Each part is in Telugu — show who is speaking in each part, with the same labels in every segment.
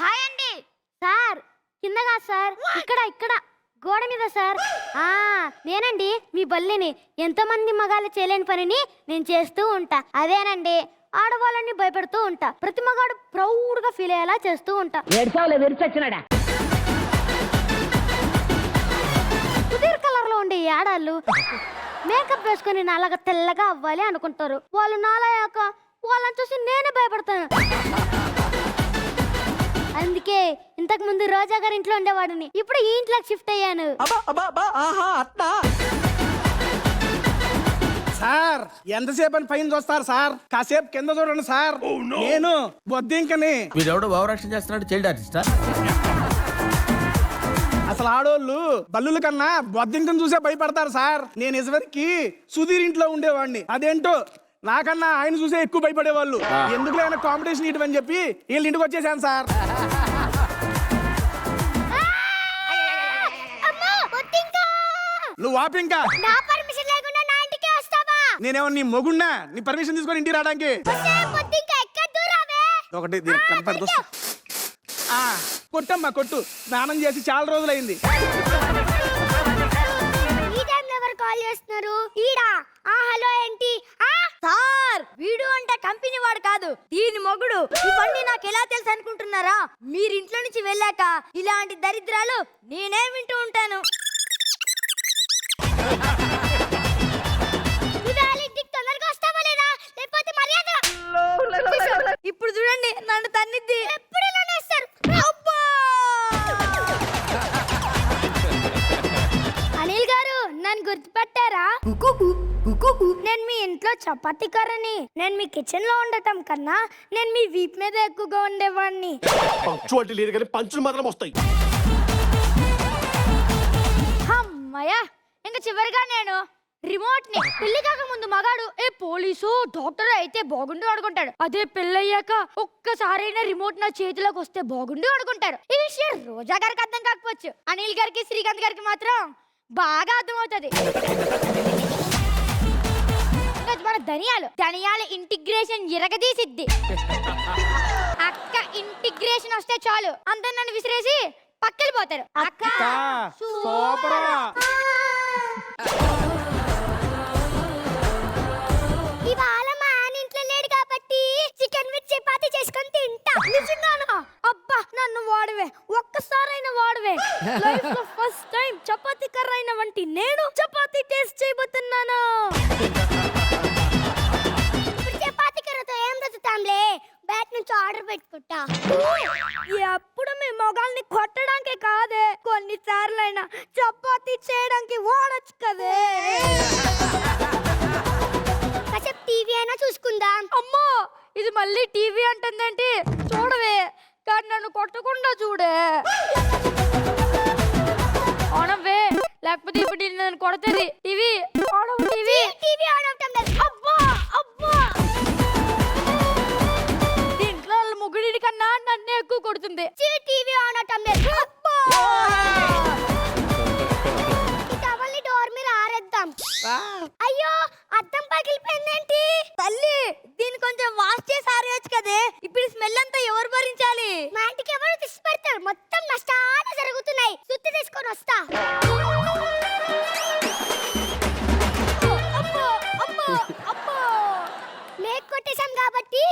Speaker 1: హాయ్ అండి సార్. కిందగా సార్, ఇక్కడ గోడ మీద సార్. నేనండి మీ బల్లిని. ఎంతమంది మగాళ్ళు చేయలేని పనిని నేను చేస్తూ ఉంటా. అదేనండి, ఆడవాళ్ళని భయపెడుతూ ఉంటా. ప్రతి మగాడు ప్రౌడ్ గా ఫీల్ అయ్యేలా చేస్తూ ఉంటా. సుధీర్ కలర్ లో ఉండే ఆడాళ్ళు మేకప్ వేసుకుని నాలాగా తెల్లగా అవ్వాలి అనుకుంటారు. వాళ్ళు నాలయ్యాక వాళ్ళని చూసి నేనే భయపడతాను. అందుకే ఇంతకు ముందు రోజా గారి ఇంట్లో ఉండేవాడిని, ఇప్పుడు ఈ ఇంట్లోకి షిఫ్ట్ అయ్యాను.
Speaker 2: సార్ ఎంతసేపు అని పైన చూస్తారు సార్, కాసేపు కింద చూడండి సార్. నేను బొద్దింకని.
Speaker 3: వీడెవడో భావరక్షణ చేస్తున్నాడు, చైల్డ్ ఆర్టిస్టా?
Speaker 2: అసలు ఆడోళ్ళు బల్లుల కన్నా బొద్దింకని చూసే భయపడతారు సార్. నేను ఇదివరకు సుధీర్ ఇంట్లో ఉండేవాడిని. అదేంటో నాకన్నా ఆయన చూసే ఎక్కువ భయపడేవాళ్ళు. ఎందుకు లేని కాంపిటీషన్ ఇటువని చెప్పి వీళ్ళ ఇంటికి వచ్చేసాను సార్. నువ్వు వాపింకా నేనేమో నీ మొగున్నా నీ పర్మిషన్ తీసుకొని ఇంటికి రావడానికి? ఒకటి కనపడదు. కొట్టమ్మా కొట్టు, స్నానం చేసి చాలా రోజులైంది.
Speaker 1: కాల్ చేస్తున్నారు ఈడా? హలో ఏంటి సార్? వీడు అంటే కంపెనీ వాడు కాదు, దీని మొగుడు. ఇవన్నీ నాకు ఎలా తెలుసు అనుకుంటున్నారా? మీరు ఇంట్లో నుంచి వెళ్ళాక ఇలాంటి దరిద్రాలు నేనే వింటూ ఉంటాను. ఇప్పుడు చూడండి, నన్ను తన్నిద్ది. ఎప్పుడు అనిల్ గారు నన్ను గుర్తుపట్టారా? నేను మీ ఇంట్లో చపాతీ కర్రని. నేను మీ కిచెన్ లో ఉండటం కన్నా నేను మీ వీప్ మీద ఎక్కువగా ఉండేవాడిని.
Speaker 4: పంచులు మాత్రం వస్తాయి.
Speaker 1: అమ్మయ్యా, ఇంకా చివరిగా నేను రిమోట్ ని. పెళ్లి కాక ముందు మగాడు పోలీసు డాక్టర్ అయితే బాగుండు అనుకుంటాడు. అదే పెళ్ళయ్యాక ఒక్కసారైనా రిమోట్ నా చేతిలోకి వస్తే బాగుండు అనుకుంటారు. ఈ విషయం రోజా గారికి అర్థం కాకపోవచ్చు, అనిల్ గారికి శ్రీకాంత్ గారికి మాత్రం బాగా అర్థమవుతుంది. మన ధనియాలు ఇంటిగ్రేషన్ ఇరగదీసిద్ది. అక్క ఇంటిగ్రేషన్ వస్తే చాలు అందరు నన్ను విసిరేసి పక్కలిపోతారు. అక్క ఇవాళ మా ఆయన ఇంట్లో లేడు కాబట్టి చికెన్ విత్ చపాతీ చేసుకొని తింటా. నిజంగానా? అబ్బా నన్ను వాడవే, ఒక్కసారైనా వాడవే. లైఫ్ లో ఫస్ట్ టైం చపాతీ కర్ర అయిన వంటి నేను చపాతీ టేస్ట్ చేయబోతున్నాను. చపాతీ కర్రతో ఏం రుచుతాంలే, బయట నుంచి ఆర్డర్ పెట్టుకుంటా. ఎప్పుడు మీ మొగాల్ని కొట్టడానికి కాదే, కొన్నిసార్లైనా చపాతీ చేయడానికి వాడచ్చు కదే. కాసేపు టీవీ అయినా చూసుకుందాం. అమ్మో, ఇది మళ్ళీ టీవీ అంటుందేంటి? చూడవే, కానీ నన్ను కొట్టకుండా చూడే. అవునవే, లేకపోతే ఇప్పుడు నన్ను కొడుతుంది. టీవీ టీవీ ఆన్ అవటం లేదు. అబ్బా అబ్బా, దీంట్లో ముగ్గుడి కన్నా నన్ను ఎక్కువ కొడుతుంది. టీవీ ఆన్ అవటం లేదు. అబ్బా, ఈ డోర్ మీద ఆరేద్దాం. అయ్యో, అద్దం పగిలిపోయిందేంటి? తల్లి, దీన్ని కొంచెం వాష్ చేసి ఆరేయచ్చు కదే. ఇప్పుడు స్మెల్ అంతా ఎవరు భరించాలి? మా ఇంటికి ఎవరు తీసి పెడతారు? మొత్తం నష్టాలు జరుగుతున్నాయి. సుత్తి తీసుకొని వస్తా. మేక్ కొట్టేశాం కాబట్టి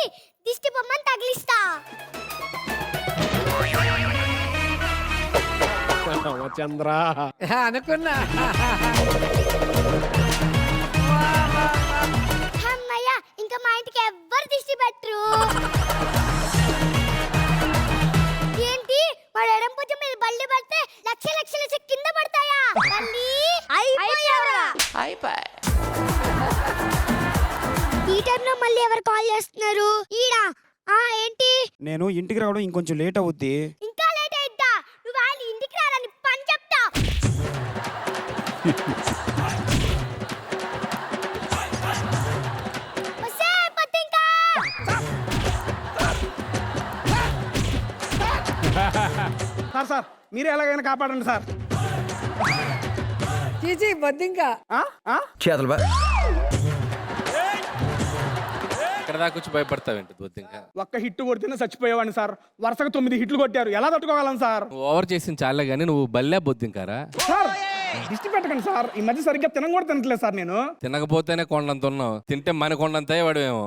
Speaker 1: దిష్టి బొమ్మని తగిలిస్తా.
Speaker 4: చంద్ర
Speaker 3: అనుకున్నా.
Speaker 1: అమ్మయ్య, ఇంకా మా ఇంటికి ఎవ్వరు దిష్టి పెట్టరు. ఏంటి, వాడు ఎడం భుజం మీద బల్లి పడితే లక్షల కింద పడతాయా? ఈ టైంలో మళ్ళీ ఎవరు కాల్ చేస్తున్నారు? ఈడా? ఏంటి?
Speaker 5: నేను ఇంటికి రావడం ఇంకొంచెం లేట్ అవుద్ది.
Speaker 1: ఇంకా లేట్ అయిద్దా? నువ్వు ఆయన ఇంటికి రాలని పని చెప్తా.
Speaker 2: సార్ మీరే ఎలాగైనా కాపాడండి సార్.
Speaker 3: బొద్దింకా
Speaker 2: చేతలు బా
Speaker 6: అక్కడ దాకా వచ్చి భయపడతావేంటి బొద్దింక?
Speaker 2: ఒక్క హిట్ కొడితేనే చచ్చిపోయేవాడిని సార్. వరుసగా 9 హిట్లు కొట్టారు, ఎలా తట్టుకోగలను సార్?
Speaker 6: నువ్వు ఓవర్ చేసిన చాలే కానీ నువ్వు బల్లే బొద్దింకారా?
Speaker 2: సార్ దిష్టి పెట్టకండి సార్, ఈ మధ్య సరిగ్గా తినడం కూడా తినట్లేదు సార్ నేను.
Speaker 6: తినకపోతేనే కొండంత ఉన్నావు, తింటే మన కొండంత వాడేమో.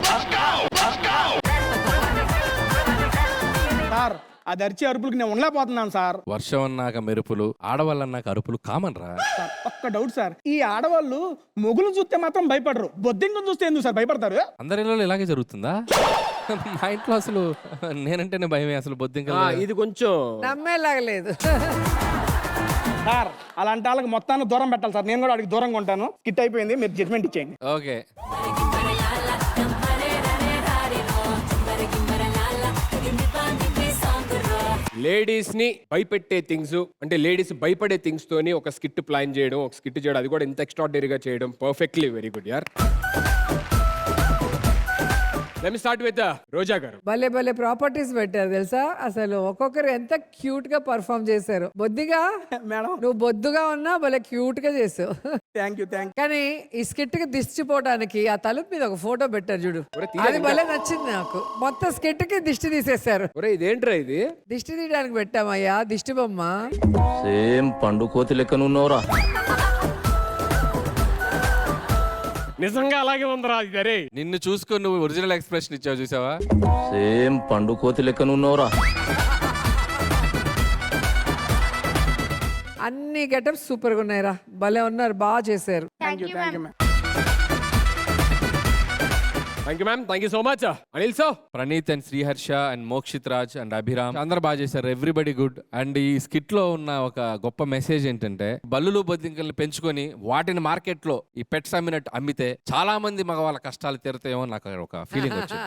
Speaker 2: సార్ అది అరిచే అరుపులకి నేను ఉండలేకపోతున్నాను సార్.
Speaker 6: వర్షం అన్నాక మెరుపులు, ఆడవాళ్ళన్నాక అరుపులు కామన్ రా.
Speaker 2: సార్ ఒక్క డౌట్ సార్, ఈ ఆడవాళ్ళు మొగులు చూస్తే మాత్రం భయపడరు, బొద్దింకను చూస్తే ఎందుకు సార్ భయపడతారు?
Speaker 6: అందరి ఇళ్ళలో ఇలాగే జరుగుతుందా? మా ఇంట్లో అసలు నేనంటేనే భయమే అసలు బొద్దింక.
Speaker 4: ఇది కొంచెం
Speaker 3: నమ్మేలాగా లేదు.
Speaker 2: సార్ అలాంటి వాళ్ళకి మొత్తాన్ని దూరం పెట్టాలి సార్, నేను కూడా వాడికి దూరంగా ఉంటాను. స్కిట్ అయిపోయింది, మీరు జడ్జ్మెంట్ ఇచ్చేయండి.
Speaker 6: ఓకే,
Speaker 7: లేడీస్ ని భయపెట్టే థింగ్స్, అంటే లేడీస్ భయపడే థింగ్స్ తోని ఒక స్కిట్ ప్లాన్ చేయడం, ఒక స్కిట్ చేయడం, అది కూడా ఇంత ఎక్స్ట్రాడినరీగా చేయడం పర్ఫెక్ట్లీ వెరీ గుడ్ యార్. లెట్ మీ స్టార్ట్ విత్ రోజా గారు.
Speaker 3: భలే భలే ప్రాపర్టీస్ పెట్టారు తెలుసా, అసలు ఒక్కొక్కరు ఎంత క్యూట్ గా పర్ఫామ్ చేశారు. బొద్దిగా
Speaker 2: మేడం
Speaker 3: నువ్వు బొద్దుగా ఉన్నా భలే క్యూట్ గా చేసావు.
Speaker 2: Thank you.
Speaker 3: కానీ ఈ స్కిట్ కి దిష్టిపోవడానికి ఆ తలుపు మీద ఒక ఫోటో పెట్టారు చూడు,
Speaker 7: ఒరే, తీయలేదు
Speaker 3: అది భలే నచ్చింది నాకు. మొత్తం స్కిట్ కి దిష్టి తీసేశారు.
Speaker 7: ఒరే ఇదేంట్రా ఇది?
Speaker 3: దిష్టి తీయడానికి పెట్టామయ్యా దిష్టి బొమ్మ.
Speaker 8: సేమ్ పండు కోతి లెక్కనున్నావురా.
Speaker 7: నిజంగా అలాగే ఉందిరా ఇది. అరే
Speaker 6: నిన్ను చూసుకొని నువ్వు ఒరిజినల్ ఎక్స్ప్రెషన్ ఇచ్చావు చూసావా?
Speaker 8: సేమ్ పండు కోతి లెక్కనున్నావురా.
Speaker 3: అన్ని గెటప్స్ సూపర్ గా ఉన్నాయిరా, భలే ఉన్నారు, బాగా చేశారు.
Speaker 1: Thank you ma'am.
Speaker 7: Thank you ma'am, thank you so much. Anil so
Speaker 6: Praneeth and Sriharsha and Mokshith Raj and Abhiram అందరు బాగా చేశారు. Everybody good. అండ్ ఈ స్కిట్ లో ఉన్న ఒక గొప్ప మెసేజ్ ఏంటంటే, బల్లులు బొద్దింకల్ని పెంచుకొని వాటిని మార్కెట్ లో ఈ పెట్స్ అమ్మినట్టు అమ్మితే చాలా మంది మగవాళ్ళ కష్టాలు తీరుతాయేమో నాకు ఒక ఫీలింగ్ వచ్చింది.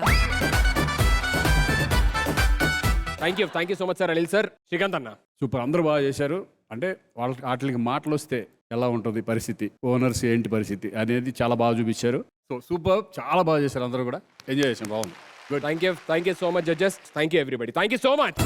Speaker 7: Thank you so much sir. Anil sir. Srikanth అన్న.
Speaker 9: సూపర్, అందరూ బాగా చేశారు. అంటే వాళ్ళకి వాటికి మాటలు వస్తే ఎలా ఉంటుంది పరిస్థితి, ఓనర్స్ ఏంటి పరిస్థితి అనేది చాలా బాగా చూపించారు. సో సూపర్, చాలా బాగా చేశారు, అందరూ కూడా ఎంజాయ్ చేశారు, బాగుంది.
Speaker 7: Thank you so much judges. Thank you everybody. Thank you so much.